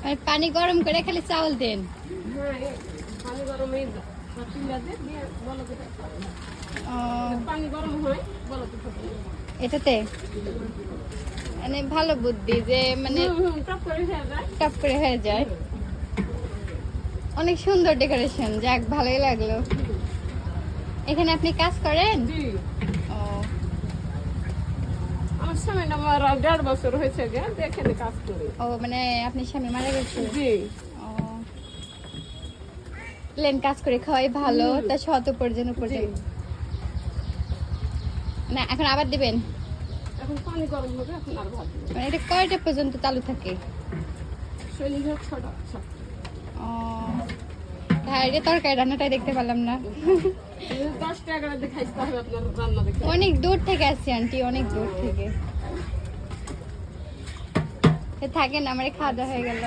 আর পানি গরম করে খালি চাউল দেন। হ্যাঁ, পানি গরম হয়ে যায়, দিয়ে বলতে পানি গরম হয় বলতে থাকে এটাতে মানে ভালো বুদ্ধি যে মানে টপ করে হয়ে যায়। টপ করে হয়ে যায়। অনেক সুন্দর ডেকোরেশন, যাক ভালোই লাগলো। এখানে আপনি কাজ করেন? জি, ও আমার স্বামী আমার 1.5 বছর হয়েছে এখানে কাজ করি। ও মানে আপনার স্বামী মারা গেছে? জি, ও প্লেন কাজ করে খাওয়াই ভালো, তা শত উপার্জন জি। না এখন আবার দিবেন? এখন পানি গরম হবে, এখন আর ভাত দেব। মানে এটা কয়টা পর্যন্ত চালু থাকে? শৈলী 6টা। ও হ্যাঁ, এটা তরকারি রান্নাটাই দেখতে পেলাম না। 10টা 11টা খাইতে হবে আপনার রান্না দেখে। অনেক দূর থেকে আসছি আন্টি, অনেক দূর থেকে। থাকেন, আমার খাওয়া দাওয়া হয়ে গেল।